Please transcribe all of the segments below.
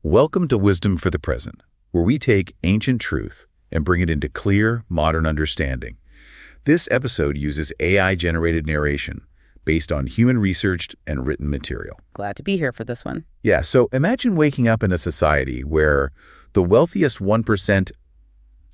Welcome to Wisdom for the Present, where we take ancient truth and bring it into clear, modern understanding. This episode uses AI-generated narration based on human-researched and written material. Glad to be here for this one. Yeah, so imagine waking up in a society where the wealthiest 1%,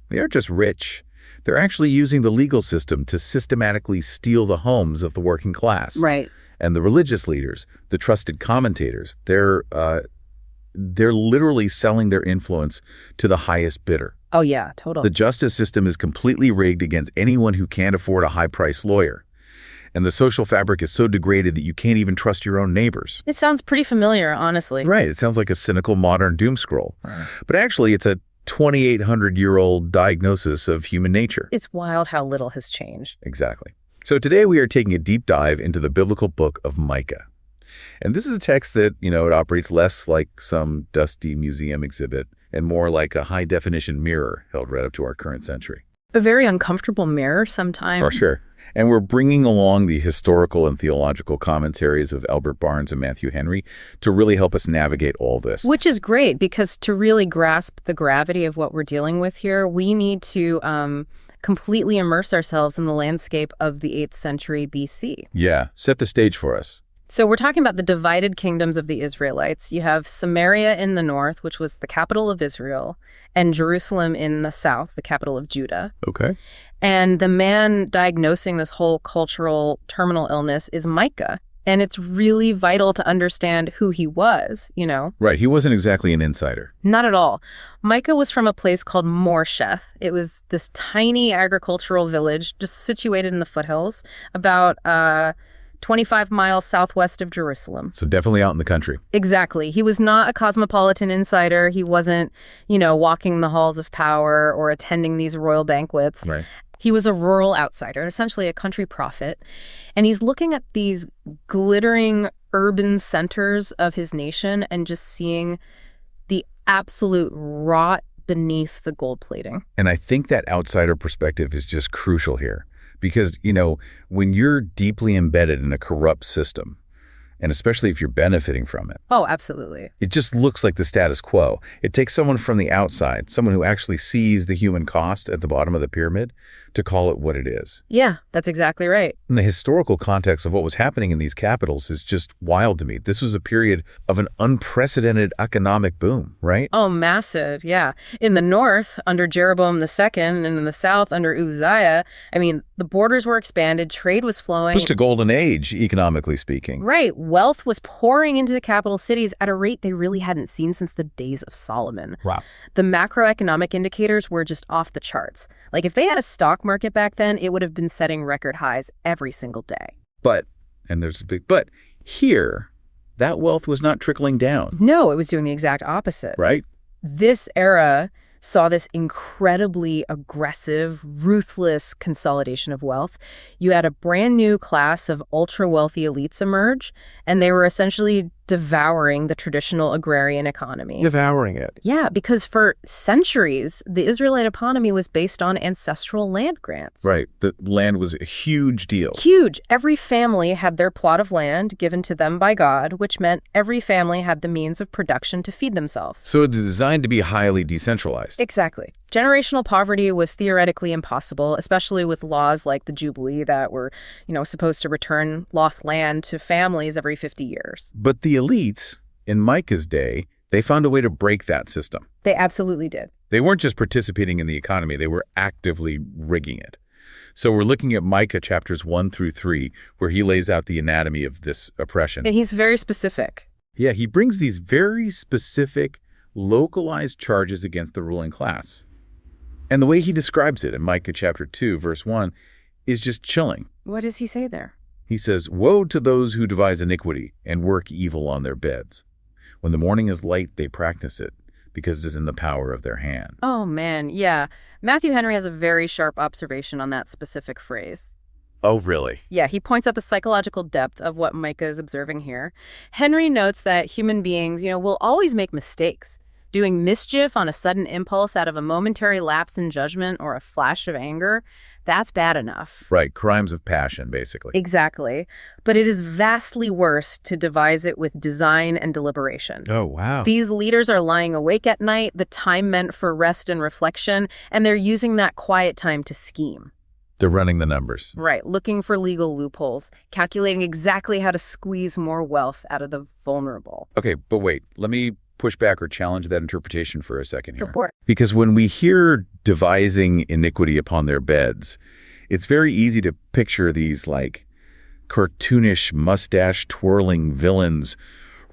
they aren't just rich. They're actually using the legal system to systematically steal the homes of the working class. Right. And the religious leaders, the trusted commentators, they're literally selling their influence to the highest bidder. Oh, yeah, totally. The justice system is completely rigged against anyone who can't afford a high-priced lawyer. And the social fabric is so degraded that you can't even trust your own neighbors. It sounds pretty familiar, honestly. Right. It sounds like a cynical modern doom scroll. Right. But actually, it's a 2,800-year-old diagnosis of human nature. It's wild how little has changed. Exactly. So today we are taking a deep dive into the biblical book of Micah. And this is a text that, it operates less like some dusty museum exhibit and more like a high-definition mirror held right up to our current century. A very uncomfortable mirror sometimes. For sure. And we're bringing along the historical and theological commentaries of Albert Barnes and Matthew Henry to really help us navigate all this. Which is great, because to really grasp the gravity of what we're dealing with here, we need to completely immerse ourselves in the landscape of the 8th century BC. Yeah, set the stage for us. So we're talking about the divided kingdoms of the Israelites. You have Samaria in the north, which was the capital of Israel, and Jerusalem in the south, the capital of Judah. Okay. And the man diagnosing this whole cultural terminal illness is Micah. And it's really vital to understand who he was, Right. He wasn't exactly an insider. Not at all. Micah was from a place called Morsheth. It was this tiny agricultural village just situated in the foothills, about 25 miles southwest of Jerusalem. So definitely out in the country. Exactly. He was not a cosmopolitan insider. He wasn't, walking the halls of power or attending these royal banquets. Right. He was a rural outsider, essentially a country prophet. And he's looking at these glittering urban centers of his nation and just seeing the absolute rot beneath the gold plating. And I think that outsider perspective is just crucial here. Because, when you're deeply embedded in a corrupt system, and especially if you're benefiting from it. Oh, absolutely. It just looks like the status quo. It takes someone from the outside, someone who actually sees the human cost at the bottom of the pyramid, to call it what it is. Yeah, that's exactly right. And the historical context of what was happening in these capitals is just wild to me. This was a period of an unprecedented economic boom, right? Oh, massive, yeah. In the north, under Jeroboam II, and in the south, under Uzziah, the borders were expanded, trade was flowing. Just a golden age, economically speaking. Right. Wealth was pouring into the capital cities at a rate they really hadn't seen since the days of Solomon. Wow. The macroeconomic indicators were just off the charts. Like, if they had a stock market back then, it would have been setting record highs every single day. But, and there's a big but, here, that wealth was not trickling down. No, it was doing the exact opposite. Right? This era saw this incredibly aggressive, ruthless consolidation of wealth. You had a brand new class of ultra-wealthy elites emerge, and they were essentially devouring the traditional agrarian economy. Devouring it. Yeah, because for centuries, the Israelite economy was based on ancestral land grants. Right. The land was a huge deal. Huge. Every family had their plot of land given to them by God, which meant every family had the means of production to feed themselves. So it was designed to be highly decentralized. Exactly. Generational poverty was theoretically impossible, especially with laws like the Jubilee that were, supposed to return lost land to families every 50 years. But the elites, in Micah's day, they found a way to break that system. They absolutely did. They weren't just participating in the economy, they were actively rigging it. So we're looking at Micah chapters 1 through 3, where he lays out the anatomy of this oppression. And he's very specific. Yeah, he brings these very specific, localized charges against the ruling class. And the way he describes it in Micah chapter 2, verse 1, is just chilling. What does he say there? He says, "Woe to those who devise iniquity and work evil on their beds. When the morning is light, they practice it, because it is in the power of their hand." Oh, man, yeah. Matthew Henry has a very sharp observation on that specific phrase. Oh, really? Yeah, he points out the psychological depth of what Micah is observing here. Henry notes that human beings, will always make mistakes. Doing mischief on a sudden impulse out of a momentary lapse in judgment or a flash of anger, that's bad enough. Right, crimes of passion, basically. Exactly. But it is vastly worse to devise it with design and deliberation. Oh, wow. These leaders are lying awake at night, the time meant for rest and reflection, and they're using that quiet time to scheme. They're running the numbers. Right, looking for legal loopholes, calculating exactly how to squeeze more wealth out of the vulnerable. Okay, but wait, let me push back or challenge that interpretation for a second here. Sure. Because when we hear devising iniquity upon their beds, it's very easy to picture these like cartoonish mustache-twirling villains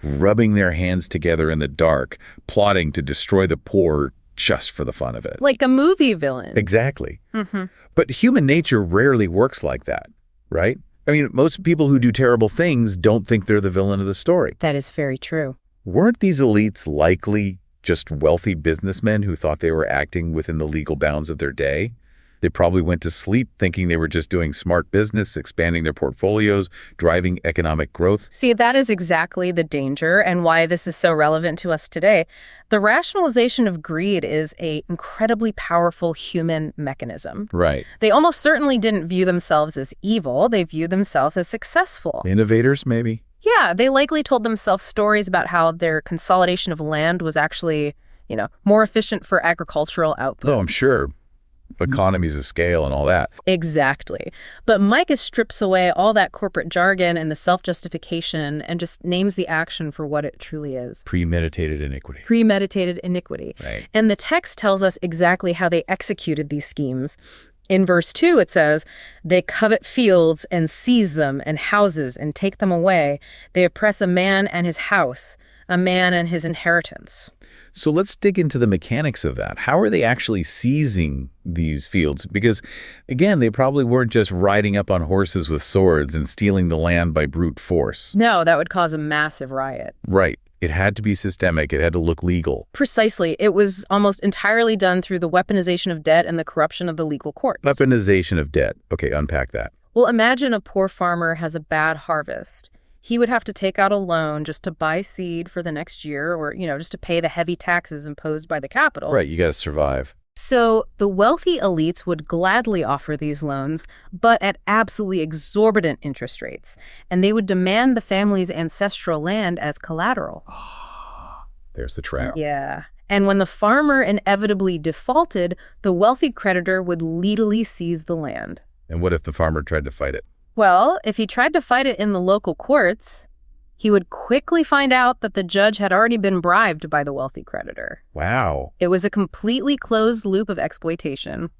rubbing their hands together in the dark, plotting to destroy the poor just for the fun of it. Like a movie villain. Exactly. Mm-hmm. But human nature rarely works like that, right? I mean, most people who do terrible things don't think they're the villain of the story. That is very true. Weren't these elites likely just wealthy businessmen who thought they were acting within the legal bounds of their day? They probably went to sleep thinking they were just doing smart business, expanding their portfolios, driving economic growth. See, that is exactly the danger and why this is so relevant to us today. The rationalization of greed is an incredibly powerful human mechanism. Right. They almost certainly didn't view themselves as evil. They viewed themselves as successful. Innovators, maybe? Yeah, they likely told themselves stories about how their consolidation of land was actually, more efficient for agricultural output. Oh, I'm sure. Economies of scale and all that. Exactly. But Micah strips away all that corporate jargon and the self-justification and just names the action for what it truly is. Premeditated iniquity. Premeditated iniquity. Right. And the text tells us exactly how they executed these schemes. In verse 2, it says, "They covet fields and seize them and houses and take them away. They oppress a man and his house, a man and his inheritance." So let's dig into the mechanics of that. How are they actually seizing these fields? Because, again, they probably weren't just riding up on horses with swords and stealing the land by brute force. No, that would cause a massive riot. Right. It had to be systemic. It had to look legal. Precisely. It was almost entirely done through the weaponization of debt and the corruption of the legal courts. Weaponization of debt. Okay, unpack that. Well, imagine a poor farmer has a bad harvest. He would have to take out a loan just to buy seed for the next year or, just to pay the heavy taxes imposed by the capital. Right, you got to survive. So the wealthy elites would gladly offer these loans, but at absolutely exorbitant interest rates. And they would demand the family's ancestral land as collateral. There's the trap. Yeah. And when the farmer inevitably defaulted, the wealthy creditor would legally seize the land. And what if the farmer tried to fight it? Well, if he tried to fight it in the local courts, he would quickly find out that the judge had already been bribed by the wealthy creditor. Wow. It was a completely closed loop of exploitation.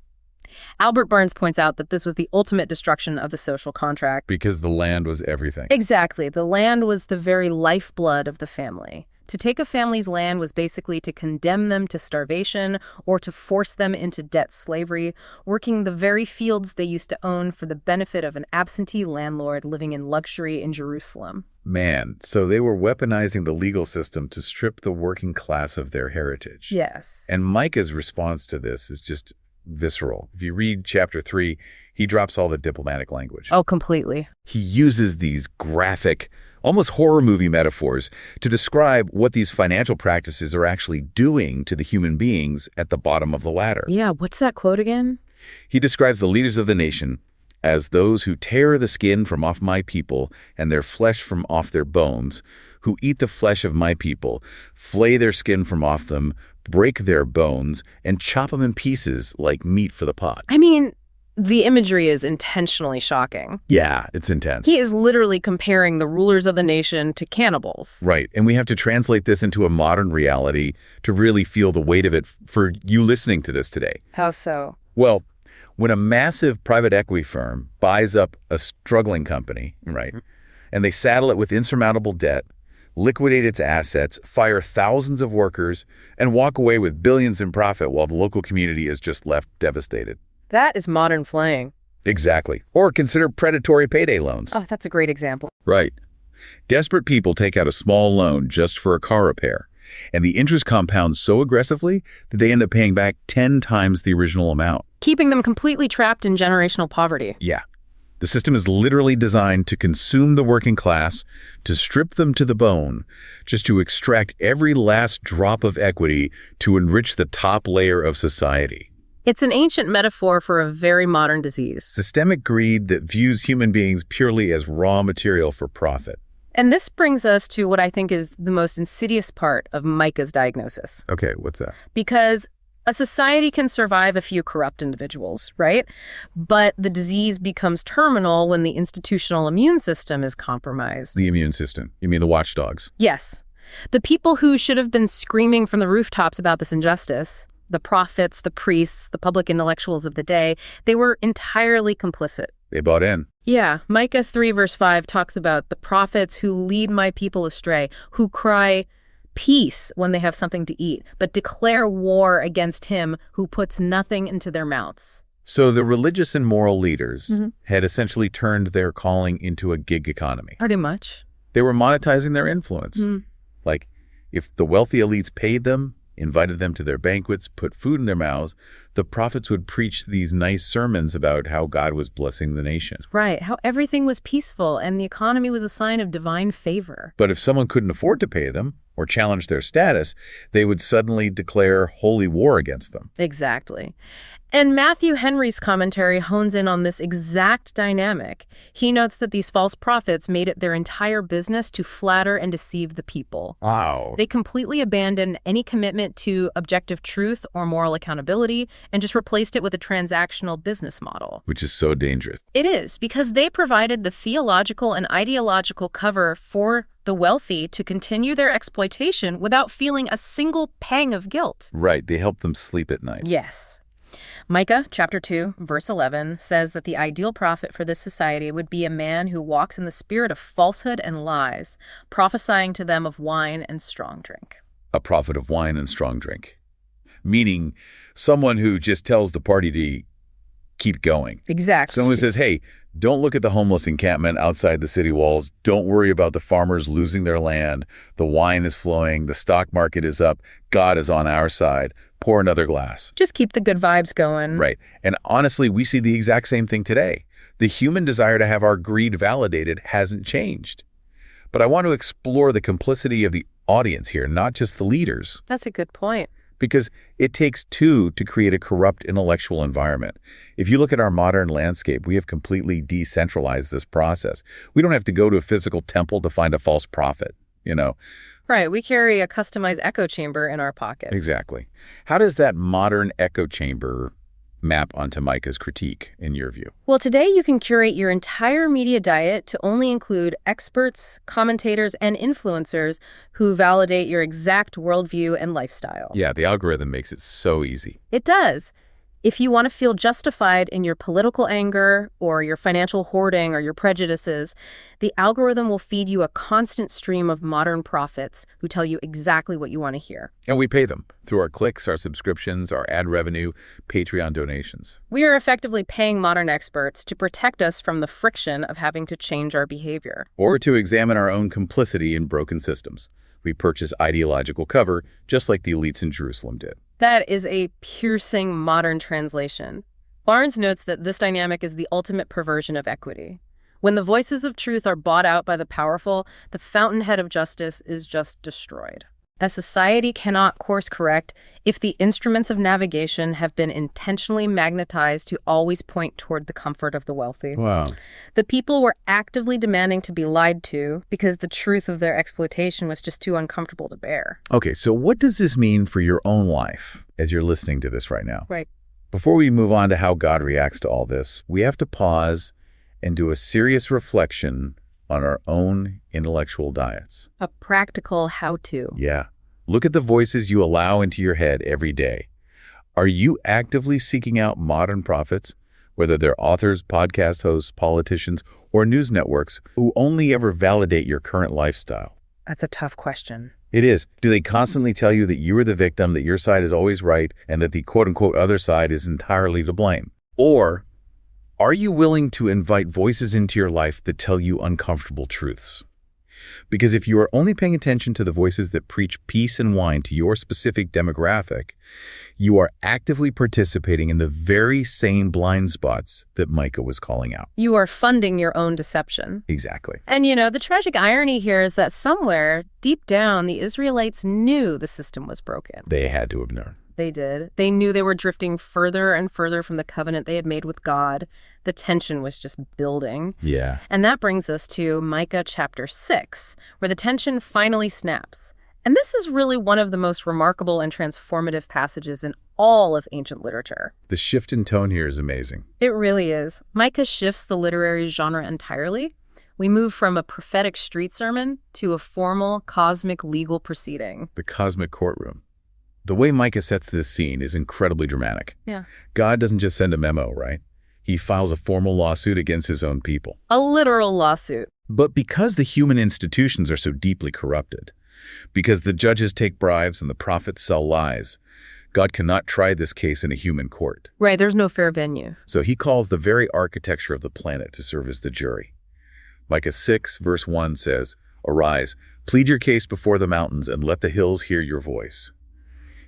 Albert Burns points out that this was the ultimate destruction of the social contract. Because the land was everything. Exactly. The land was the very lifeblood of the family. To take a family's land was basically to condemn them to starvation or to force them into debt slavery, working the very fields they used to own for the benefit of an absentee landlord living in luxury in Jerusalem. Man, so they were weaponizing the legal system to strip the working class of their heritage. Yes. And Micah's response to this is just visceral. If you read chapter 3, he drops all the diplomatic language. Oh, completely. He uses these graphic, almost horror movie metaphors to describe what these financial practices are actually doing to the human beings at the bottom of the ladder. Yeah, what's that quote again? He describes the leaders of the nation as those who tear the skin from off my people and their flesh from off their bones, who eat the flesh of my people, flay their skin from off them, break their bones, and chop them in pieces like meat for the pot. I mean, the imagery is intentionally shocking. Yeah, it's intense. He is literally comparing the rulers of the nation to cannibals. Right, and we have to translate this into a modern reality to really feel the weight of it for you listening to this today. How so? Well, when a massive private equity firm buys up a struggling company, right, and they saddle it with insurmountable debt, liquidate its assets, fire thousands of workers, and walk away with billions in profit while the local community is just left devastated. That is modern flaying. Exactly. Or consider predatory payday loans. Oh, that's a great example. Right. Desperate people take out a small loan just for a car repair, and the interest compounds so aggressively that they end up paying back 10 times the original amount. Keeping them completely trapped in generational poverty. Yeah. The system is literally designed to consume the working class, to strip them to the bone, just to extract every last drop of equity to enrich the top layer of society. It's an ancient metaphor for a very modern disease. Systemic greed that views human beings purely as raw material for profit. And this brings us to what I think is the most insidious part of Micah's diagnosis. Okay, what's that? Because a society can survive a few corrupt individuals, right? But the disease becomes terminal when the institutional immune system is compromised. The immune system. You mean the watchdogs? Yes. The people who should have been screaming from the rooftops about this injustice, the prophets, the priests, the public intellectuals of the day, they were entirely complicit. They bought in. Yeah, Micah 3 verse 5 talks about the prophets who lead my people astray, who cry peace when they have something to eat, but declare war against him who puts nothing into their mouths. So the religious and moral leaders had essentially turned their calling into a gig economy. Pretty much. They were monetizing their influence. Like, if the wealthy elites paid them, invited them to their banquets, put food in their mouths, the prophets would preach these nice sermons about how God was blessing the nation. Right, how everything was peaceful and the economy was a sign of divine favor. But if someone couldn't afford to pay them or challenge their status, they would suddenly declare holy war against them. Exactly. And Matthew Henry's commentary hones in on this exact dynamic. He notes that these false prophets made it their entire business to flatter and deceive the people. Wow. They completely abandoned any commitment to objective truth or moral accountability and just replaced it with a transactional business model. Which is so dangerous. It is, because they provided the theological and ideological cover for the wealthy to continue their exploitation without feeling a single pang of guilt. Right, they helped them sleep at night. Yes. Micah chapter 2, verse 11 says that the ideal prophet for this society would be a man who walks in the spirit of falsehood and lies, prophesying to them of wine and strong drink. A prophet of wine and strong drink. Meaning someone who just tells the party to keep going. Exactly. Someone who says, hey, don't look at the homeless encampment outside the city walls. Don't worry about the farmers losing their land. The wine is flowing. The stock market is up. God is on our side. Pour another glass. Just keep the good vibes going. Right. And honestly, we see the exact same thing today. The human desire to have our greed validated hasn't changed. But I want to explore the complicity of the audience here, not just the leaders. That's a good point. Because it takes two to create a corrupt intellectual environment. If you look at our modern landscape, we have completely decentralized this process. We don't have to go to a physical temple to find a false prophet, you know. Right, we carry a customized echo chamber in our pocket. Exactly. How does that modern echo chamber map onto Micah's critique, in your view? Well, today you can curate your entire media diet to only include experts, commentators, and influencers who validate your exact worldview and lifestyle. Yeah, the algorithm makes it so easy. It does. If you want to feel justified in your political anger or your financial hoarding or your prejudices, the algorithm will feed you a constant stream of modern prophets who tell you exactly what you want to hear. And we pay them through our clicks, our subscriptions, our ad revenue, Patreon donations. We are effectively paying modern experts to protect us from the friction of having to change our behavior. Or to examine our own complicity in broken systems. We purchase ideological cover, just like the elites in Jerusalem did. That is a piercing modern translation. Barnes notes that this dynamic is the ultimate perversion of equity. When the voices of truth are bought out by the powerful, the fountainhead of justice is just destroyed. A society cannot course correct if the instruments of navigation have been intentionally magnetized to always point toward the comfort of the wealthy. Wow. The people were actively demanding to be lied to because the truth of their exploitation was just too uncomfortable to bear. Okay, so what does this mean for your own life as you're listening to this right now? Right. Before we move on to how God reacts to all this, we have to pause and do a serious reflection on our own intellectual diets. A practical how-to. Yeah. Look at the voices you allow into your head every day. Are you actively seeking out modern prophets, whether they're authors, podcast hosts, politicians, or news networks, who only ever validate your current lifestyle? That's a tough question. It is. Do they constantly tell you that you are the victim, that your side is always right, and that the quote-unquote other side is entirely to blame? Or are you willing to invite voices into your life that tell you uncomfortable truths? Because if you are only paying attention to the voices that preach peace and wine to your specific demographic, You are actively participating in the very same blind spots that Micah was calling out. You are funding your own deception. Exactly. And the tragic irony here is that somewhere, deep down, the Israelites knew the system was broken. They had to have known. They did. They knew they were drifting further and further from the covenant they had made with God. The tension was just building. Yeah. And that brings us to Micah chapter 6, where the tension finally snaps. And this is really one of the most remarkable and transformative passages in all of ancient literature. The shift in tone here is amazing. It really is. Micah shifts the literary genre entirely. We move from a prophetic street sermon to a formal cosmic legal proceeding. The cosmic courtroom. The way Micah sets this scene is incredibly dramatic. Yeah. God doesn't just send a memo, right? He files a formal lawsuit against his own people. A literal lawsuit. But because the human institutions are so deeply corrupted, because the judges take bribes and the prophets sell lies, God cannot try this case in a human court. Right, there's no fair venue. So he calls the very architecture of the planet to serve as the jury. Micah 6, verse 1 says, "Arise, plead your case before the mountains, and let the hills hear your voice.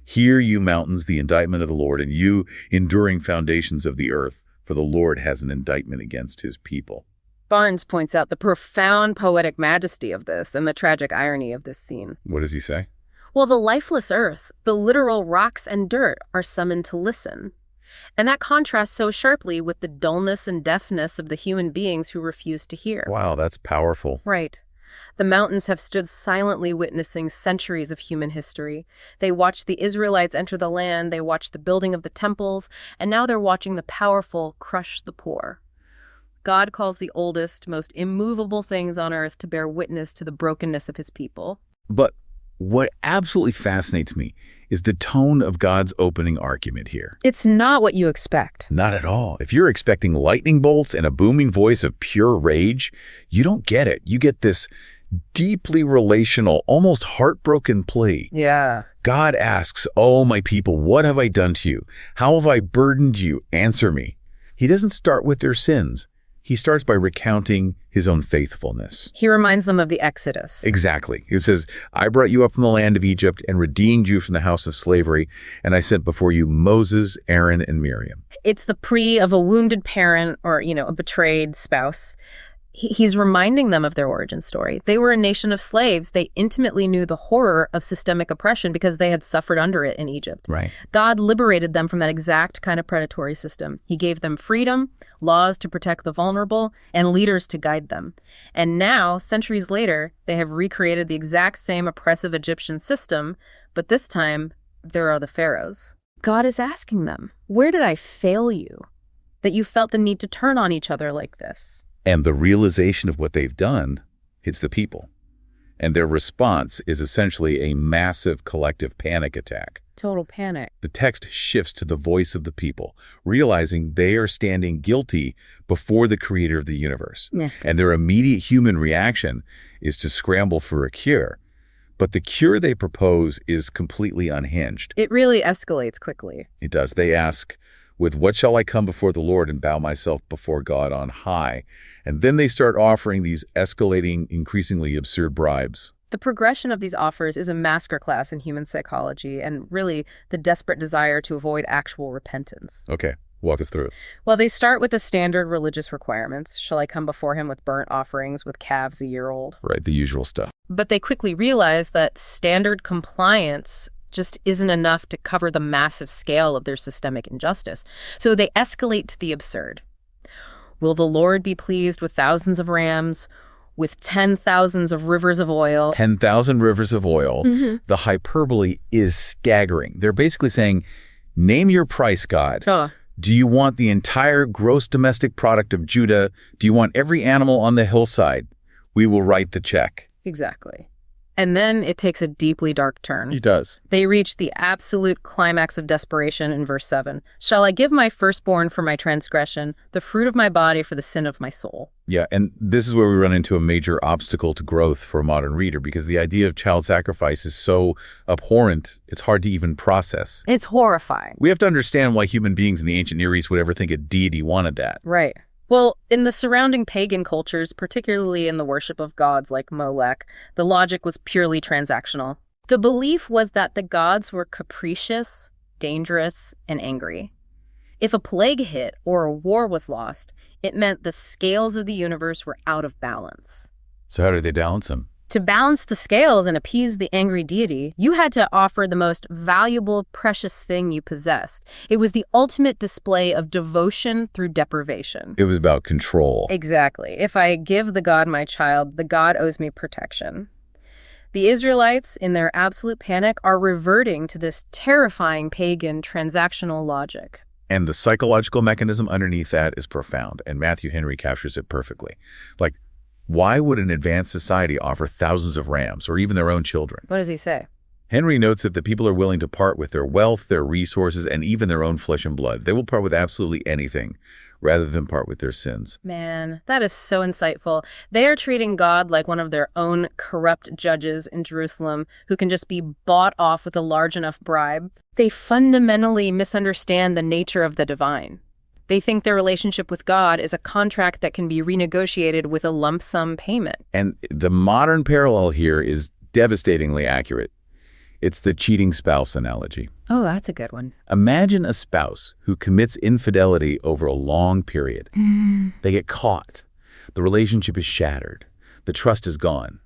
Hear, you mountains, the indictment of the Lord, and you enduring foundations of the earth, for the Lord has an indictment against his people." Barnes points out the profound poetic majesty of this and the tragic irony of this scene. What does he say? Well, the lifeless earth, the literal rocks and dirt, are summoned to listen. And that contrasts so sharply with the dullness and deafness of the human beings who refuse to hear. Wow, that's powerful. Right. The mountains have stood silently witnessing centuries of human history. They watched the Israelites enter the land, they watched the building of the temples, and now they're watching the powerful crush the poor. God calls the oldest, most immovable things on earth to bear witness to the brokenness of his people. But what absolutely fascinates me is the tone of God's opening argument here. It's not what you expect. Not at all. If you're expecting lightning bolts and a booming voice of pure rage, you don't get it. You get this deeply relational, almost heartbroken plea. Yeah. God asks, "Oh, my people, what have I done to you? How have I burdened you? Answer me." He doesn't start with their sins. He starts by recounting his own faithfulness. He reminds them of the Exodus. Exactly. He says, "I brought you up from the land of Egypt and redeemed you from the house of slavery, and I sent before you Moses, Aaron, and Miriam." It's the plea of a wounded parent or, a betrayed spouse. He's reminding them of their origin story. They were a nation of slaves. They intimately knew the horror of systemic oppression because they had suffered under it in Egypt. Right. God liberated them from that exact kind of predatory system. He gave them freedom, laws to protect the vulnerable, and leaders to guide them. And now, centuries later, they have recreated the exact same oppressive Egyptian system, but this time, there are the pharaohs. God is asking them, where did I fail you, that you felt the need to turn on each other like this? And the realization of what they've done hits the people. And their response is essentially a massive collective panic attack. Total panic. The text shifts to the voice of the people, realizing they are standing guilty before the creator of the universe. Yeah. And their immediate human reaction is to scramble for a cure. But the cure they propose is completely unhinged. It really escalates quickly. It does. They ask, "With what shall I come before the Lord and bow myself before God on high?" And then they start offering these escalating, increasingly absurd bribes. The progression of these offers is a masterclass in human psychology and really the desperate desire to avoid actual repentance. Okay, walk us through it. Well, they start with the standard religious requirements. Shall I come before him with burnt offerings, with calves a year old? Right, the usual stuff. But they quickly realize that standard compliance just isn't enough to cover the massive scale of their systemic injustice. So they escalate to the absurd. Will the Lord be pleased with thousands of rams, with 10,000s of rivers of oil? 10,000 rivers of oil. Mm-hmm. The hyperbole is staggering. They're basically saying, name your price, God. Do you want the entire gross domestic product of Judah? Do you want every animal on the hillside? We will write the check. Exactly. And then it takes a deeply dark turn. It does. They reach the absolute climax of desperation in verse 7. Shall I give my firstborn for my transgression, the fruit of my body for the sin of my soul? Yeah, and this is where we run into a major obstacle to growth for a modern reader, because the idea of child sacrifice is so abhorrent, it's hard to even process. It's horrifying. We have to understand why human beings in the ancient Near East would ever think a deity wanted that. Right. Well, in the surrounding pagan cultures, particularly in the worship of gods like Molech, the logic was purely transactional. The belief was that the gods were capricious, dangerous, and angry. If a plague hit or a war was lost, it meant the scales of the universe were out of balance. So how did they balance them? To balance the scales and appease the angry deity, you had to offer the most valuable, precious thing you possessed. It was the ultimate display of devotion through deprivation. It was about control. Exactly. If I give the god my child, the god owes me protection. The Israelites, in their absolute panic, are reverting to this terrifying pagan transactional logic. And the psychological mechanism underneath that is profound, and Matthew Henry captures it perfectly. Like, why would an advanced society offer thousands of rams, or even their own children? What does he say? Henry notes that the people are willing to part with their wealth, their resources, and even their own flesh and blood. They will part with absolutely anything, rather than part with their sins. Man, that is so insightful. They are treating God like one of their own corrupt judges in Jerusalem who can just be bought off with a large enough bribe. They fundamentally misunderstand the nature of the divine. They think their relationship with God is a contract that can be renegotiated with a lump sum payment. And the modern parallel here is devastatingly accurate. It's the cheating spouse analogy. Oh, that's a good one. Imagine a spouse who commits infidelity over a long period. They get caught. The relationship is shattered. The trust is gone.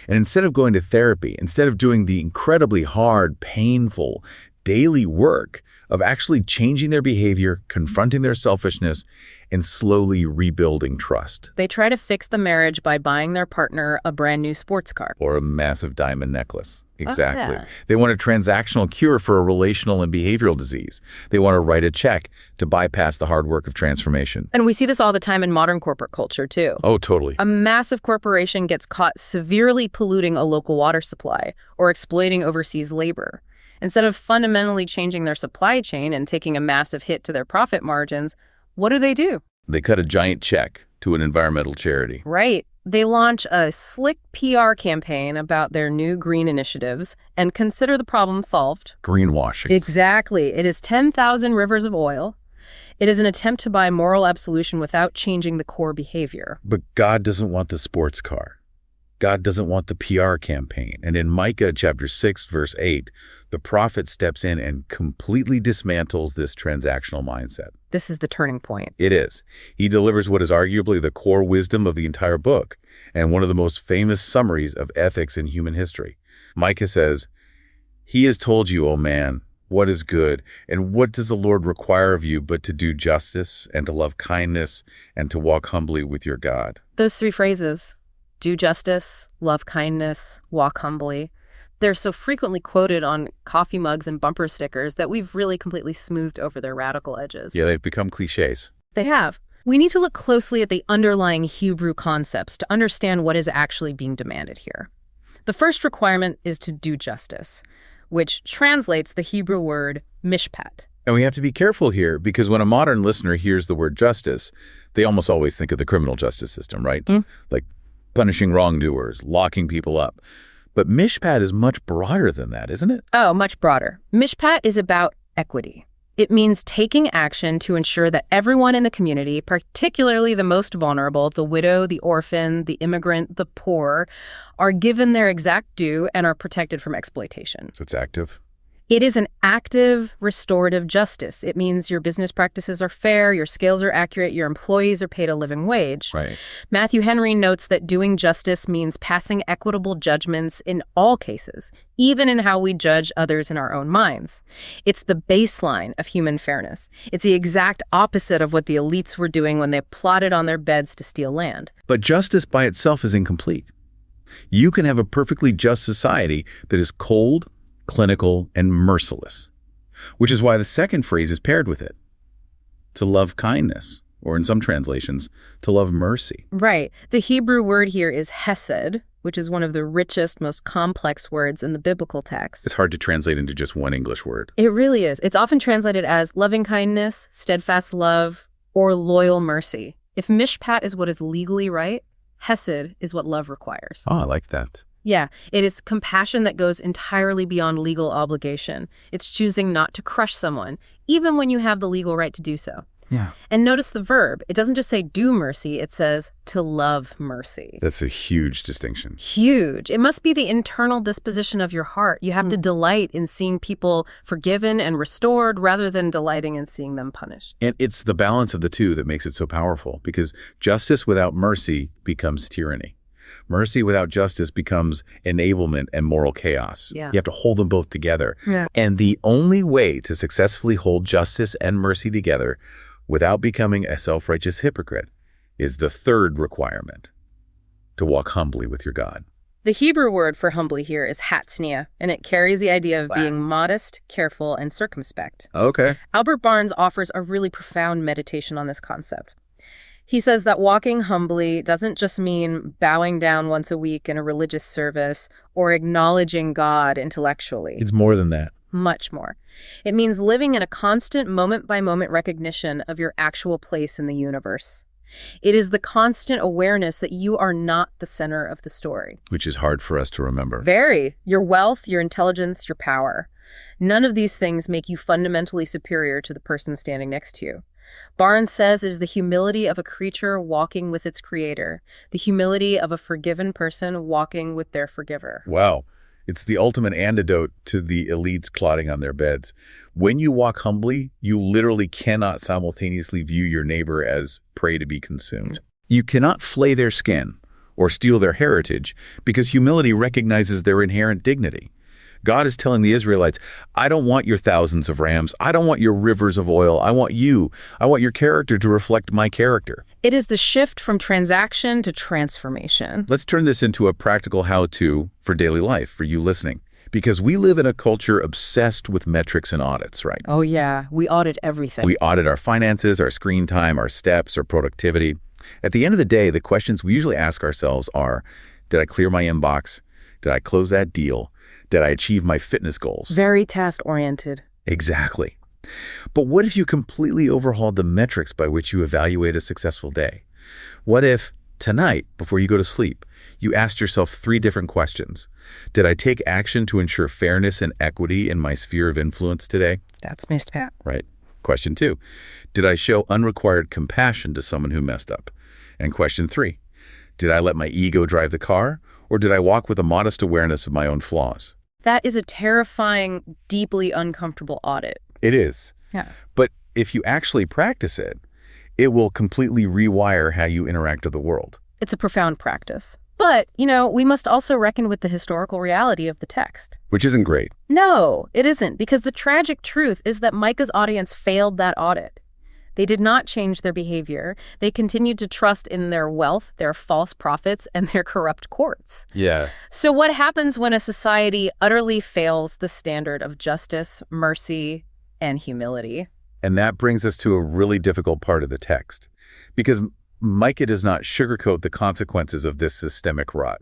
And instead of going to therapy, instead of doing the incredibly hard, painful, daily work of actually changing their behavior, confronting their selfishness, and slowly rebuilding trust. They try to fix the marriage by buying their partner a brand new sports car. Or a massive diamond necklace. Exactly. Oh, yeah. They want a transactional cure for a relational and behavioral disease. They want to write a check to bypass the hard work of transformation. And we see this all the time in modern corporate culture, too. Oh, totally. A massive corporation gets caught severely polluting a local water supply or exploiting overseas labor. Instead of fundamentally changing their supply chain and taking a massive hit to their profit margins, what do? They cut a giant check to an environmental charity. Right. They launch a slick PR campaign about their new green initiatives and consider the problem solved. Greenwashing. Exactly. It is 10,000 rivers of oil. It is an attempt to buy moral absolution without changing the core behavior. But God doesn't want the sports car. God doesn't want the PR campaign. And in Micah chapter 6, verse 8, the prophet steps in and completely dismantles this transactional mindset. This is the turning point. It is. He delivers what is arguably the core wisdom of the entire book and one of the most famous summaries of ethics in human history. Micah says, "He has told you, O man, what is good, and what does the Lord require of you but to do justice and to love kindness and to walk humbly with your God." Those three phrases, do justice, love kindness, walk humbly, they're so frequently quoted on coffee mugs and bumper stickers that we've really completely smoothed over their radical edges. Yeah, they've become cliches. They have. We need to look closely at the underlying Hebrew concepts to understand what is actually being demanded here. The first requirement is to do justice, which translates the Hebrew word mishpat. And we have to be careful here because when a modern listener hears the word justice, they almost always think of the criminal justice system, right? Like punishing wrongdoers, locking people up. But mishpat is much broader than that, isn't it? Oh, much broader. Mishpat is about equity. It means taking action to ensure that everyone in the community, particularly the most vulnerable, the widow, the orphan, the immigrant, the poor, are given their exact due and are protected from exploitation. So it's active. It is an active, restorative justice. It means your business practices are fair, your scales are accurate, your employees are paid a living wage. Right. Matthew Henry notes that doing justice means passing equitable judgments in all cases, even in how we judge others in our own minds. It's the baseline of human fairness. It's the exact opposite of what the elites were doing when they plotted on their beds to steal land. But justice by itself is incomplete. You can have a perfectly just society that is cold, clinical, and merciless, which is why the second phrase is paired with it. To love kindness, or in some translations, to love mercy. Right. The Hebrew word here is hesed, which is one of the richest, most complex words in the biblical text. It's hard to translate into just one English word. It really is. It's often translated as loving kindness, steadfast love, or loyal mercy. If mishpat is what is legally right, hesed is what love requires. Oh, I like that. Yeah, it is compassion that goes entirely beyond legal obligation. It's choosing not to crush someone, even when you have the legal right to do so. Yeah. And notice the verb. It doesn't just say do mercy, it says to love mercy. That's a huge distinction. Huge. It must be the internal disposition of your heart. You have to delight in seeing people forgiven and restored rather than delighting in seeing them punished. And it's the balance of the two that makes it so powerful, because justice without mercy becomes tyranny. Mercy without justice becomes enablement and moral chaos. Yeah. You have to hold them both together. Yeah. And the only way to successfully hold justice and mercy together without becoming a self-righteous hypocrite is the third requirement, to walk humbly with your God. The Hebrew word for humbly here is hatznia, and it carries the idea of being modest, careful, and circumspect. Okay. Albert Barnes offers a really profound meditation on this concept. He says that walking humbly doesn't just mean bowing down once a week in a religious service or acknowledging God intellectually. It's more than that. Much more. It means living in a constant moment-by-moment recognition of your actual place in the universe. It is the constant awareness that you are not the center of the story. Which is hard for us to remember. Very. Your wealth, your intelligence, your power. None of these things make you fundamentally superior to the person standing next to you. Barnes says it is the humility of a creature walking with its creator, the humility of a forgiven person walking with their forgiver. Wow. It's the ultimate antidote to the elites plotting on their beds. When you walk humbly, you literally cannot simultaneously view your neighbor as prey to be consumed. You cannot flay their skin or steal their heritage because humility recognizes their inherent dignity. God is telling the Israelites, I don't want your thousands of rams. I don't want your rivers of oil. I want you. I want your character to reflect my character. It is the shift from transaction to transformation. Let's turn this into a practical how-to for daily life for you listening, because we live in a culture obsessed with metrics and audits, right? Oh yeah, we audit everything. We audit our finances, our screen time, our steps, our productivity. At the end of the day, the questions we usually ask ourselves are, did I clear my inbox? Did I close that deal? Did I achieve my fitness goals? Very task-oriented. Exactly. But what if you completely overhauled the metrics by which you evaluate a successful day? What if tonight, before you go to sleep, you asked yourself 3 different questions? Did I take action to ensure fairness and equity in my sphere of influence today? That's Missed Pat. Right. Question 2, did I show unrequired compassion to someone who messed up? And question 3, did I let my ego drive the car, or did I walk with a modest awareness of my own flaws? That is a terrifying, deeply uncomfortable audit. It is. Yeah. But if you actually practice it, it will completely rewire how you interact with the world. It's a profound practice. But, we must also reckon with the historical reality of the text. Which isn't great. No, it isn't, because the tragic truth is that Micah's audience failed that audit. They did not change their behavior. They continued to trust in their wealth, their false prophets, and their corrupt courts. Yeah. So what happens when a society utterly fails the standard of justice, mercy, and humility? And that brings us to a really difficult part of the text, because Micah does not sugarcoat the consequences of this systemic rot.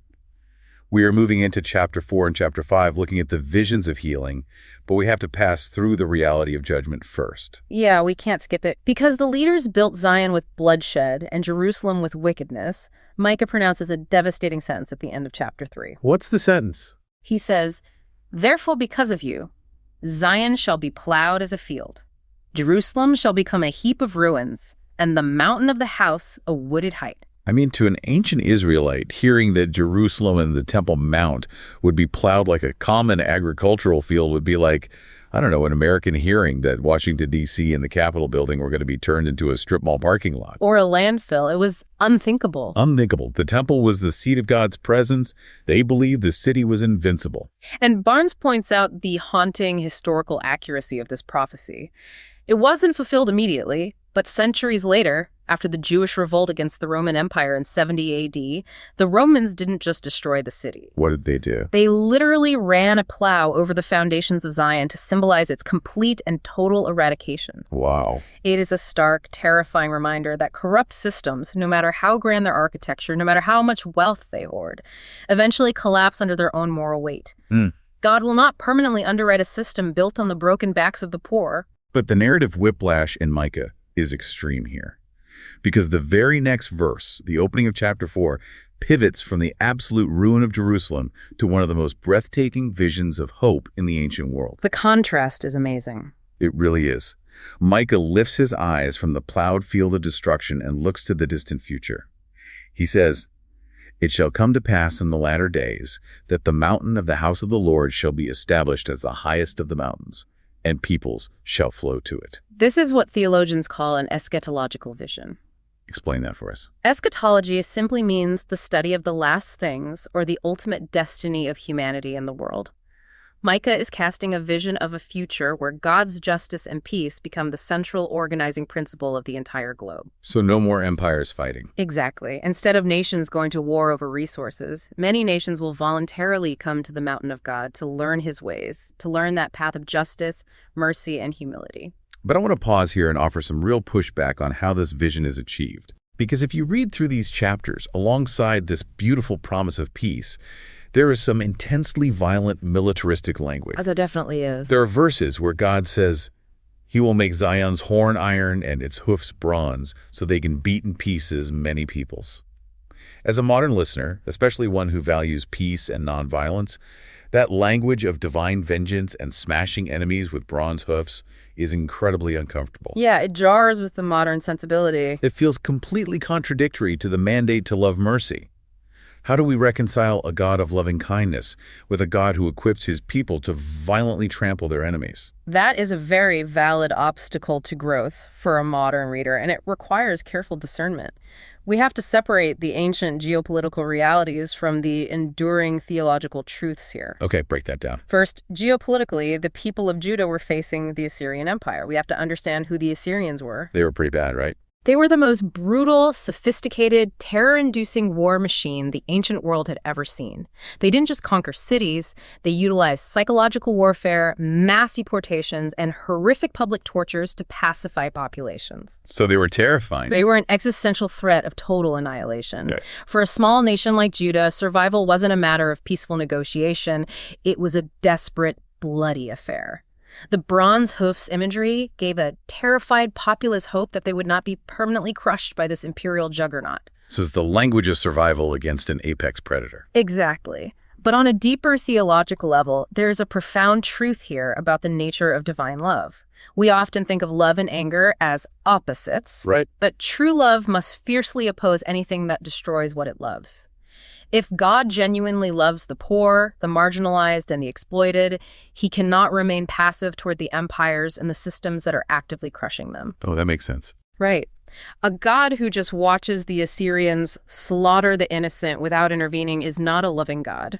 We are moving into chapter 4 and chapter 5, looking at the visions of healing, but we have to pass through the reality of judgment first. Yeah, we can't skip it. Because the leaders built Zion with bloodshed and Jerusalem with wickedness, Micah pronounces a devastating sentence at the end of chapter 3. What's the sentence? He says, "Therefore, because of you, Zion shall be plowed as a field. Jerusalem shall become a heap of ruins, and the mountain of the house a wooded height." I mean, to an ancient Israelite, hearing that Jerusalem and the Temple Mount would be plowed like a common agricultural field would be like, I don't know, an American hearing that Washington, D.C. and the Capitol building were going to be turned into a strip mall parking lot. Or a landfill. It was unthinkable. Unthinkable. The temple was the seat of God's presence. They believed the city was invincible. And Barnes points out the haunting historical accuracy of this prophecy. It wasn't fulfilled immediately, but centuries later, after the Jewish revolt against the Roman Empire in 70 A.D., the Romans didn't just destroy the city. What did they do? They literally ran a plow over the foundations of Zion to symbolize its complete and total eradication. Wow. It is a stark, terrifying reminder that corrupt systems, no matter how grand their architecture, no matter how much wealth they hoard, eventually collapse under their own moral weight. God will not permanently underwrite a system built on the broken backs of the poor. But the narrative whiplash in Micah is extreme here. Because the very next verse, the opening of chapter 4, pivots from the absolute ruin of Jerusalem to one of the most breathtaking visions of hope in the ancient world. The contrast is amazing. It really is. Micah lifts his eyes from the plowed field of destruction and looks to the distant future. He says, "It shall come to pass in the latter days that the mountain of the house of the Lord shall be established as the highest of the mountains, and peoples shall flow to it." This is what theologians call an eschatological vision. Explain that for us. Eschatology simply means the study of the last things or the ultimate destiny of humanity and the world. Micah is casting a vision of a future where God's justice and peace become the central organizing principle of the entire globe. So no more empires fighting. Exactly. Instead of nations going to war over resources, many nations will voluntarily come to the mountain of God to learn his ways, to learn that path of justice, mercy, and humility. But I want to pause here and offer some real pushback on how this vision is achieved. Because if you read through these chapters alongside this beautiful promise of peace, there is some intensely violent militaristic language. Oh, there definitely is. There are verses where God says, "He will make Zion's horn iron and its hoofs bronze, so they can beat in pieces many peoples." As a modern listener, especially one who values peace and nonviolence, that language of divine vengeance and smashing enemies with bronze hoofs is incredibly uncomfortable. Yeah, it jars with the modern sensibility. It feels completely contradictory to the mandate to love mercy. How do we reconcile a God of loving kindness with a God who equips his people to violently trample their enemies? That is a very valid obstacle to growth for a modern reader, and it requires careful discernment. We have to separate the ancient geopolitical realities from the enduring theological truths here. Okay, break that down. First, geopolitically, the people of Judah were facing the Assyrian Empire. We have to understand who the Assyrians were. They were pretty bad, right? They were the most brutal, sophisticated, terror-inducing war machine the ancient world had ever seen. They didn't just conquer cities, they utilized psychological warfare, mass deportations, and horrific public tortures to pacify populations. So they were terrifying. They were an existential threat of total annihilation. Right. For a small nation like Judah, survival wasn't a matter of peaceful negotiation. It was a desperate, bloody affair. The bronze hoofs imagery gave a terrified populace hope that they would not be permanently crushed by this imperial juggernaut. So it's the language of survival against an apex predator. Exactly. But on a deeper theological level, there is a profound truth here about the nature of divine love. We often think of love and anger as opposites, Right. but true love must fiercely oppose anything that destroys what it loves. If God genuinely loves the poor, the marginalized, and the exploited, he cannot remain passive toward the empires and the systems that are actively crushing them. Oh, that makes sense. Right. A God who just watches the Assyrians slaughter the innocent without intervening is not a loving God.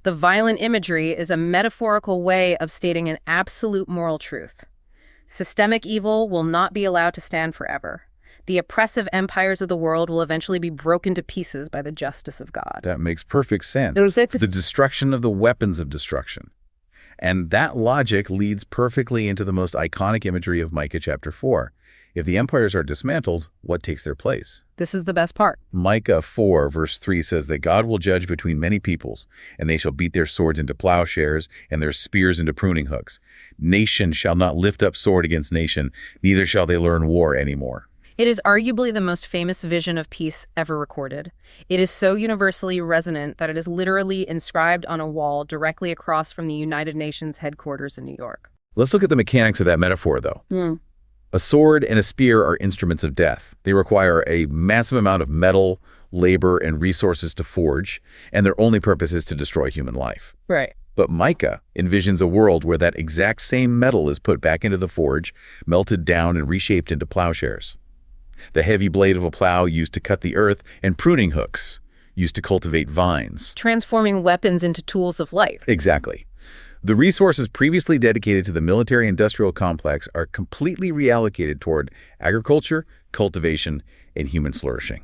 The violent imagery is a metaphorical way of stating an absolute moral truth. Systemic evil will not be allowed to stand forever. The oppressive empires of the world will eventually be broken to pieces by the justice of God. That makes perfect sense. It's the destruction of the weapons of destruction. And that logic leads perfectly into the most iconic imagery of Micah chapter 4. If the empires are dismantled, what takes their place? This is the best part. Micah 4 verse 3 says that God will judge between many peoples, and they shall beat their swords into plowshares and their spears into pruning hooks. Nation shall not lift up sword against nation, neither shall they learn war anymore. It is arguably the most famous vision of peace ever recorded. It is so universally resonant that it is literally inscribed on a wall directly across from the United Nations headquarters in New York. Let's look at the mechanics of that metaphor, though. A sword and a spear are instruments of death. They require a massive amount of metal, labor, and resources to forge, and their only purpose is to destroy human life. Right. But Micah envisions a world where that exact same metal is put back into the forge, melted down, and reshaped into plowshares. The heavy blade of a plow used to cut the earth, and pruning hooks used to cultivate vines. Transforming weapons into tools of life. Exactly. The resources previously dedicated to the military-industrial complex are completely reallocated toward agriculture, cultivation, and human flourishing.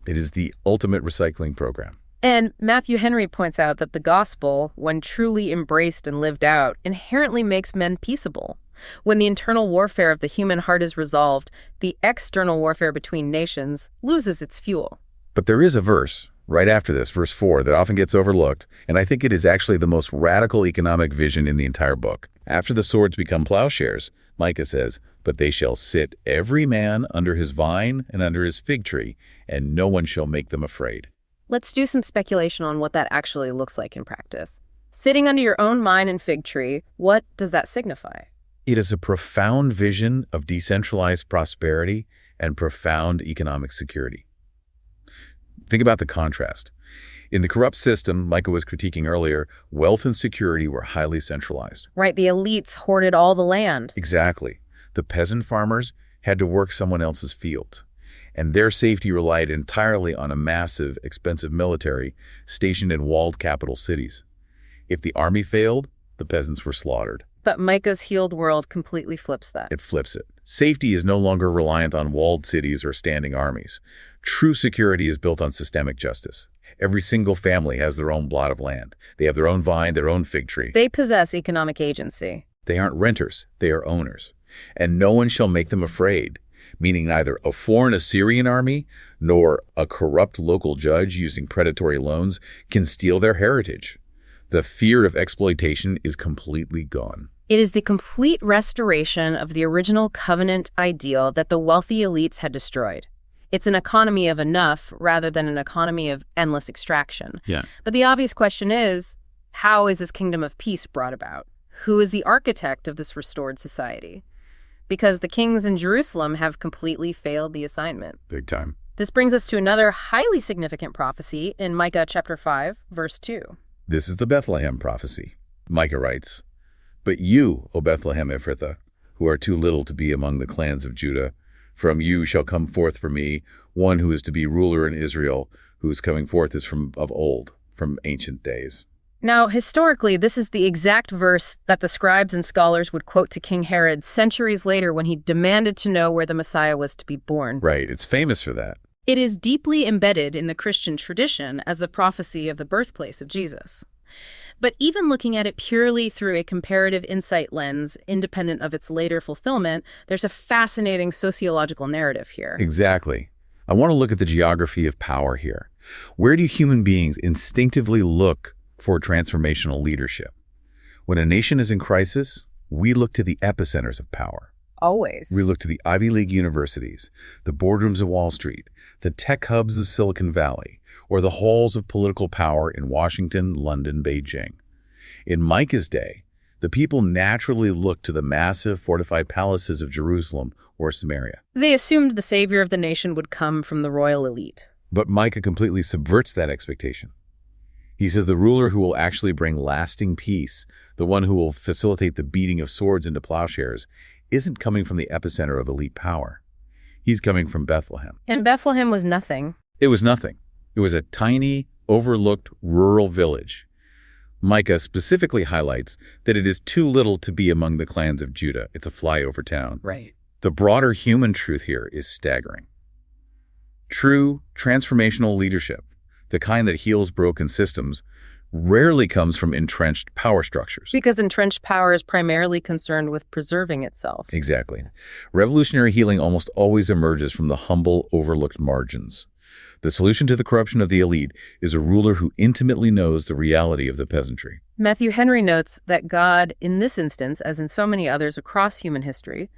It is the ultimate recycling program. And Matthew Henry points out that the gospel, when truly embraced and lived out, inherently makes men peaceable. When the internal warfare of the human heart is resolved, the external warfare between nations loses its fuel. But there is a verse right after this, verse 4, that often gets overlooked, and I think it is actually the most radical economic vision in the entire book. After the swords become plowshares, Micah says, "But they shall sit every man under his vine and under his fig tree, and no one shall make them afraid." Let's do some speculation on what that actually looks like in practice. Sitting under your own vine and fig tree, what does that signify? It is a profound vision of decentralized prosperity and profound economic security. Think about the contrast. In the corrupt system Micah was critiquing earlier, wealth and security were highly centralized. Right, the elites hoarded all the land. Exactly. The peasant farmers had to work someone else's field, and their safety relied entirely on a massive, expensive military stationed in walled capital cities. If the army failed, the peasants were slaughtered. But Micah's healed world completely flips that. It flips it. Safety is no longer reliant on walled cities or standing armies. True security is built on systemic justice. Every single family has their own plot of land. They have their own vine, their own fig tree. They possess economic agency. They aren't renters, they are owners. And no one shall make them afraid, meaning neither a foreign Assyrian army nor a corrupt local judge using predatory loans can steal their heritage. The fear of exploitation is completely gone. It is the complete restoration of the original covenant ideal that the wealthy elites had destroyed. It's an economy of enough rather than an economy of endless extraction. Yeah. But the obvious question is, how is this kingdom of peace brought about? Who is the architect of this restored society? Because the kings in Jerusalem have completely failed the assignment. Big time. This brings us to another highly significant prophecy in Micah chapter 5, verse 2. This is the Bethlehem prophecy. Micah writes, "But you, O Bethlehem Ephrathah, who are too little to be among the clans of Judah, from you shall come forth for me one who is to be ruler in Israel, whose coming forth is from of old, from ancient days." Now, historically, this is the exact verse that the scribes and scholars would quote to King Herod centuries later when he demanded to know where the Messiah was to be born. Right, it's famous for that. It is deeply embedded in the Christian tradition as the prophecy of the birthplace of Jesus. But even looking at it purely through a comparative insight lens, independent of its later fulfillment, there's a fascinating sociological narrative here. Exactly. I want to look at the geography of power here. Where do human beings instinctively look for transformational leadership? When a nation is in crisis, we look to the epicenters of power. Always. We look to the Ivy League universities, the boardrooms of Wall Street, the tech hubs of Silicon Valley, or the halls of political power in Washington, London, Beijing. In Micah's day, the people naturally looked to the massive fortified palaces of Jerusalem or Samaria. They assumed the savior of the nation would come from the royal elite. But Micah completely subverts that expectation. He says the ruler who will actually bring lasting peace, the one who will facilitate the beating of swords into plowshares, isn't coming from the epicenter of elite power. He's coming from Bethlehem. And Bethlehem was nothing. It was nothing. It was a tiny, overlooked rural village. Micah specifically highlights that it is too little to be among the clans of Judah. It's a flyover town. Right. The broader human truth here is staggering. True transformational leadership, the kind that heals broken systems, rarely comes from entrenched power structures. Because entrenched power is primarily concerned with preserving itself. Exactly. Revolutionary healing almost always emerges from the humble, overlooked margins. The solution to the corruption of the elite is a ruler who intimately knows the reality of the peasantry. Matthew Henry notes that God, in this instance, as in so many others across human history,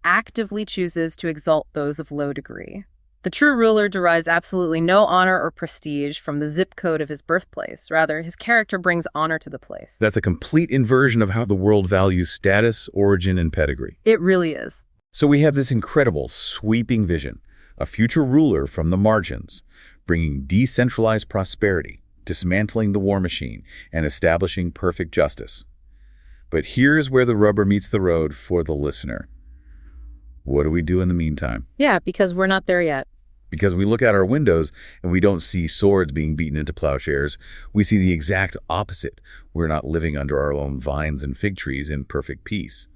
actively chooses to exalt those of low degree. The true ruler derives absolutely no honor or prestige from the zip code of his birthplace. Rather, his character brings honor to the place. That's a complete inversion of how the world values status, origin, and pedigree. It really is. So we have this incredible, sweeping vision, a future ruler from the margins, bringing decentralized prosperity, dismantling the war machine, and establishing perfect justice. But here's where the rubber meets the road for the listener. What do we do in the meantime? Yeah, because we're not there yet. Because we look out our windows and we don't see swords being beaten into plowshares. We see the exact opposite. We're not living under our own vines and fig trees in perfect peace.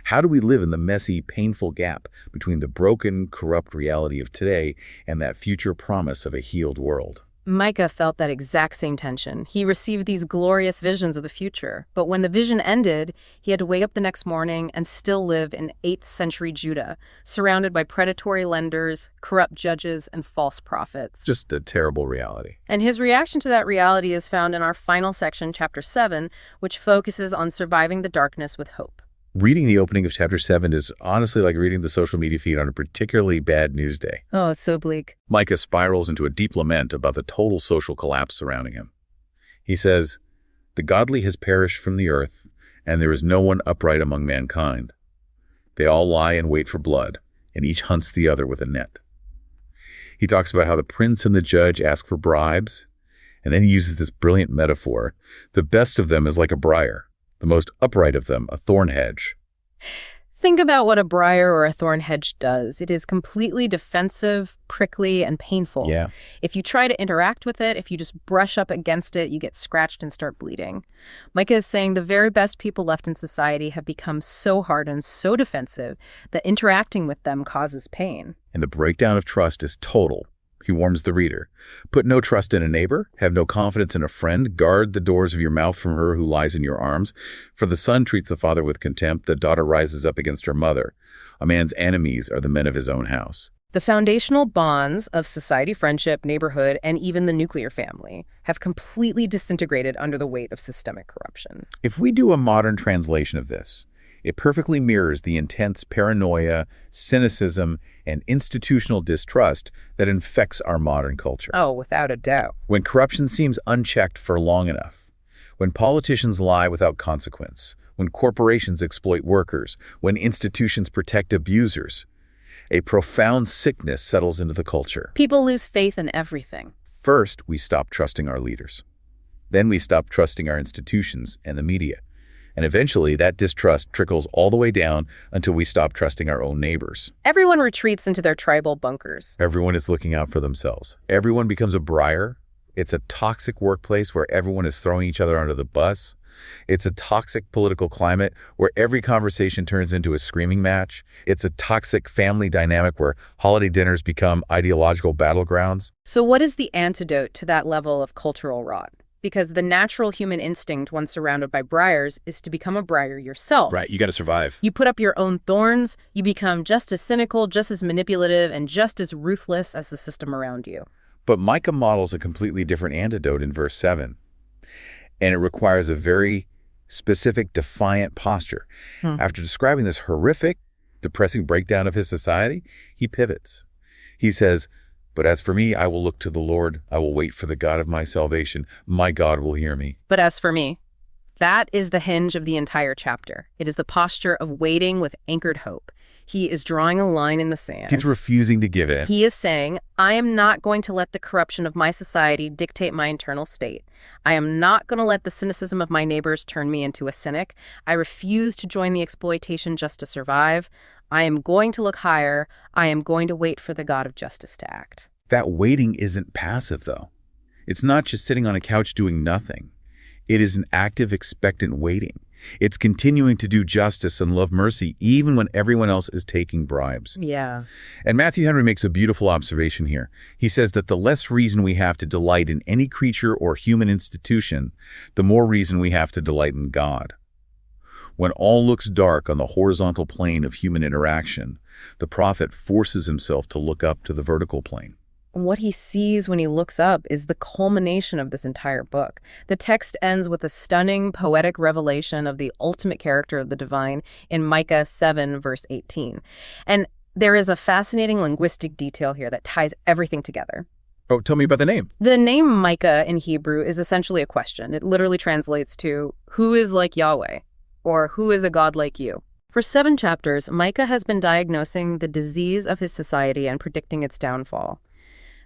How do we live in the messy, painful gap between the broken, corrupt reality of today and that future promise of a healed world? Micah felt that exact same tension. He received these glorious visions of the future, but when the vision ended, he had to wake up the next morning and still live in 8th century Judah, surrounded by predatory lenders, corrupt judges, and false prophets. Just a terrible reality. And his reaction to that reality is found in our final section, chapter 7, which focuses on surviving the darkness with hope. Reading the opening of chapter 7 is honestly like reading the social media feed on a particularly bad news day. Oh, it's so bleak. Micah spirals into a deep lament about the total social collapse surrounding him. He says, "The godly has perished from the earth, and there is no one upright among mankind. They all lie in wait for blood, and each hunts the other with a net. He talks about how the prince and the judge ask for bribes, and then he uses this brilliant metaphor. The best of them is like a briar, the most upright of them a thorn hedge. Think about what a briar or a thorn hedge does. It is completely defensive, prickly, and painful. Yeah. If you try to interact with it, if you just brush up against it, you get scratched and start bleeding. Micah is saying the very best people left in society have become so hard and so defensive that interacting with them causes pain. And the breakdown of trust is total. He warns the reader. Put no trust in a neighbor, have no confidence in a friend, guard the doors of your mouth from her who lies in your arms. For the son treats the father with contempt, the daughter rises up against her mother. A man's enemies are the men of his own house. The foundational bonds of society, friendship, neighborhood, and even the nuclear family have completely disintegrated under the weight of systemic corruption. If we do a modern translation of this, it perfectly mirrors the intense paranoia, cynicism, and institutional distrust that infects our modern culture. Oh, without a doubt. When corruption seems unchecked for long enough, when politicians lie without consequence, when corporations exploit workers, when institutions protect abusers, a profound sickness settles into the culture. People lose faith in everything. First, we stop trusting our leaders. Then we stop trusting our institutions and the media. And eventually, that distrust trickles all the way down until we stop trusting our own neighbors. Everyone retreats into their tribal bunkers. Everyone is looking out for themselves. Everyone becomes a briar. It's a toxic workplace where everyone is throwing each other under the bus. It's a toxic political climate where every conversation turns into a screaming match. It's a toxic family dynamic where holiday dinners become ideological battlegrounds. So what is the antidote to that level of cultural rot? Because the natural human instinct, once surrounded by briars, is to become a briar yourself. Right, you got to survive. You put up your own thorns, you become just as cynical, just as manipulative, and just as ruthless as the system around you. But Micah models a completely different antidote in verse 7. And it requires a very specific, defiant posture. After describing this horrific, depressing breakdown of his society, he pivots. He says, "But as for me, I will look to the Lord. I will wait for the God of my salvation. My God will hear me." But as for me, that is the hinge of the entire chapter. It is the posture of waiting with anchored hope. He is drawing a line in the sand. He's refusing to give in. He is saying, I am not going to let the corruption of my society dictate my internal state. I am not going to let the cynicism of my neighbors turn me into a cynic. I refuse to join the exploitation just to survive. I am going to look higher. I am going to wait for the God of justice to act. That waiting isn't passive, though. It's not just sitting on a couch doing nothing. It is an active, expectant waiting. It's continuing to do justice and love mercy even when everyone else is taking bribes. Yeah. And Matthew Henry makes a beautiful observation here. He says that the less reason we have to delight in any creature or human institution, the more reason we have to delight in God. When all looks dark on the horizontal plane of human interaction, the prophet forces himself to look up to the vertical plane. What he sees when he looks up is the culmination of this entire book. The text ends with a stunning poetic revelation of the ultimate character of the divine in Micah 7, verse 18. And there is a fascinating linguistic detail here that ties everything together. Oh, tell me about the name. The name Micah in Hebrew is essentially a question. It literally translates to, who is like Yahweh? Or who is a God like you? For 7 chapters, Micah has been diagnosing the disease of his society and predicting its downfall.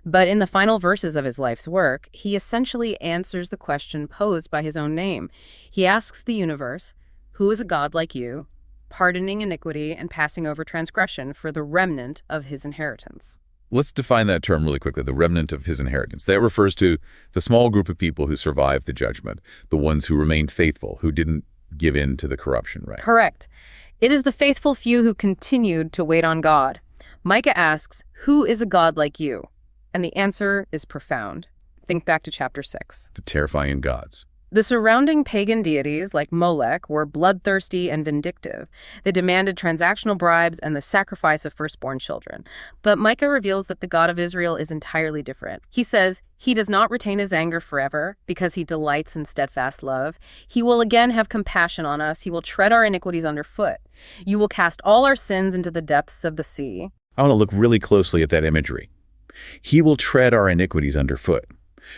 But in the final verses of his life's work, he essentially answers the question posed by his own name. He asks the universe, who is a God like you, pardoning iniquity and passing over transgression for the remnant of his inheritance? Let's define that term really quickly, the remnant of his inheritance. That refers to the small group of people who survived the judgment, the ones who remained faithful, who didn't give in to the corruption, right? Correct. It is the faithful few who continued to wait on God. Micah asks, who is a God like you? And the answer is profound. Think back to chapter 6. The terrifying gods. The surrounding pagan deities, like Molech, were bloodthirsty and vindictive. They demanded transactional bribes and the sacrifice of firstborn children. But Micah reveals that the God of Israel is entirely different. He says, he does not retain his anger forever because he delights in steadfast love. He will again have compassion on us. He will tread our iniquities underfoot. You will cast all our sins into the depths of the sea. I want to look really closely at that imagery. He will tread our iniquities underfoot.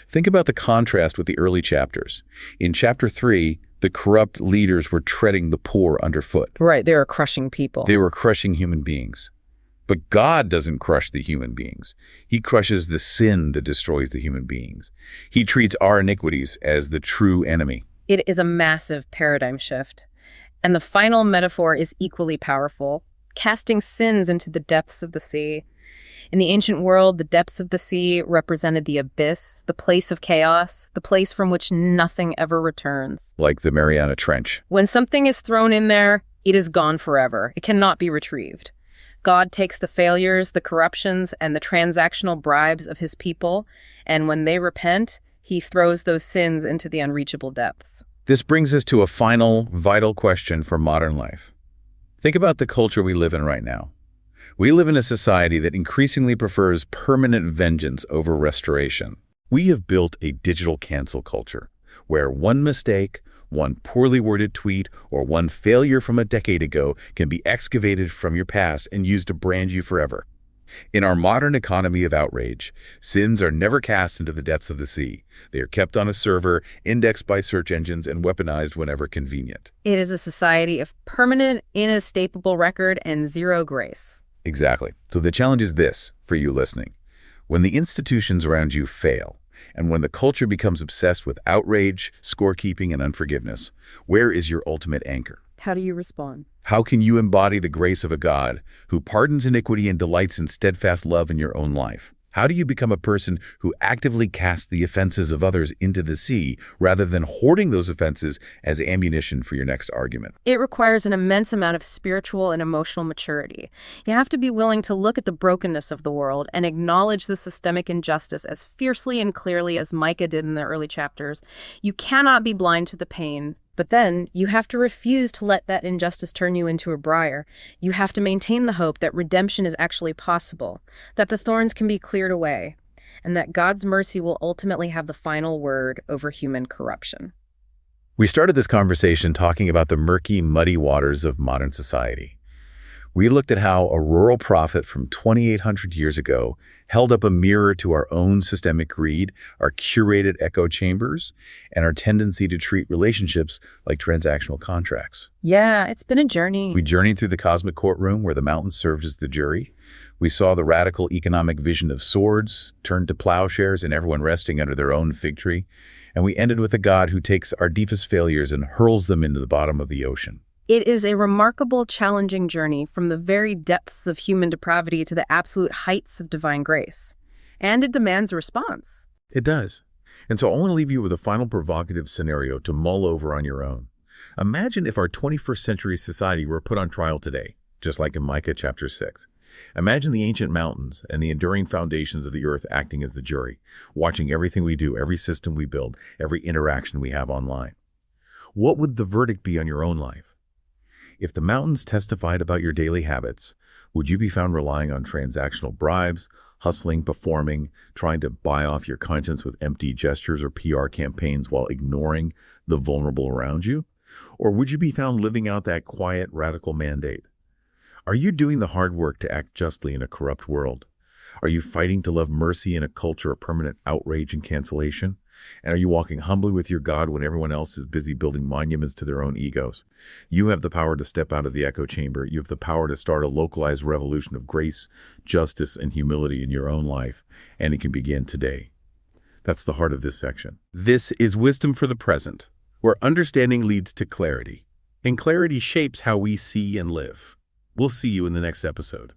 Think about the contrast with the early chapters. In chapter 3, The corrupt leaders were treading the poor underfoot. Right, they were crushing people. They were crushing human beings. But God doesn't crush the human beings. He crushes the sin that destroys the human beings. He treats our iniquities as the true enemy. It is a massive paradigm shift. And the final metaphor is equally powerful, casting sins into the depths of the sea. In the ancient world, the depths of the sea represented the abyss, the place of chaos, the place from which nothing ever returns. Like the Mariana Trench. When something is thrown in there, it is gone forever. It cannot be retrieved. God takes the failures, the corruptions, and the transactional bribes of his people, and when they repent, he throws those sins into the unreachable depths. This brings us to a final, vital question for modern life. Think about the culture we live in right now. We live in a society that increasingly prefers permanent vengeance over restoration. We have built a digital cancel culture, where one mistake, one poorly worded tweet, or one failure from a decade ago can be excavated from your past and used to brand you forever. In our modern economy of outrage, sins are never cast into the depths of the sea. They are kept on a server, indexed by search engines, and weaponized whenever convenient. It is a society of permanent, inescapable record and zero grace. Exactly. So the challenge is this, for you listening. When the institutions around you fail, and when the culture becomes obsessed with outrage, scorekeeping, and unforgiveness, where is your ultimate anchor? How do you respond? How can you embody the grace of a God who pardons iniquity and delights in steadfast love in your own life? How do you become a person who actively casts the offenses of others into the sea rather than hoarding those offenses as ammunition for your next argument? It requires an immense amount of spiritual and emotional maturity. You have to be willing to look at the brokenness of the world and acknowledge the systemic injustice as fiercely and clearly as Micah did in the early chapters. You cannot be blind to the pain. But then, you have to refuse to let that injustice turn you into a briar. You have to maintain the hope that redemption is actually possible, that the thorns can be cleared away, and that God's mercy will ultimately have the final word over human corruption. We started this conversation talking about the murky, muddy waters of modern society. We looked at how a rural prophet from 2,800 years ago held up a mirror to our own systemic greed, our curated echo chambers, and our tendency to treat relationships like transactional contracts. Yeah, it's been a journey. We journeyed through the cosmic courtroom where the mountains served as the jury. We saw the radical economic vision of swords turned to plowshares and everyone resting under their own fig tree. And we ended with a God who takes our deepest failures and hurls them into the bottom of the ocean. It is a remarkable, challenging journey from the very depths of human depravity to the absolute heights of divine grace. And it demands a response. It does. And so I want to leave you with a final provocative scenario to mull over on your own. Imagine if our 21st century society were put on trial today, just like in Micah chapter 6. Imagine the ancient mountains and the enduring foundations of the earth acting as the jury, watching everything we do, every system we build, every interaction we have online. What would the verdict be on your own life? If the mountains testified about your daily habits, would you be found relying on transactional bribes, hustling, performing, trying to buy off your conscience with empty gestures or PR campaigns while ignoring the vulnerable around you? Or would you be found living out that quiet, radical mandate? Are you doing the hard work to act justly in a corrupt world? Are you fighting to love mercy in a culture of permanent outrage and cancellation? And are you walking humbly with your God when everyone else is busy building monuments to their own egos? You have the power to step out of the echo chamber. You have the power to start a localized revolution of grace, justice, and humility in your own life, and it can begin today. That's the heart of this section. This is Wisdom for the Present, where understanding leads to clarity, and clarity shapes how we see and live. We'll see you in the next episode.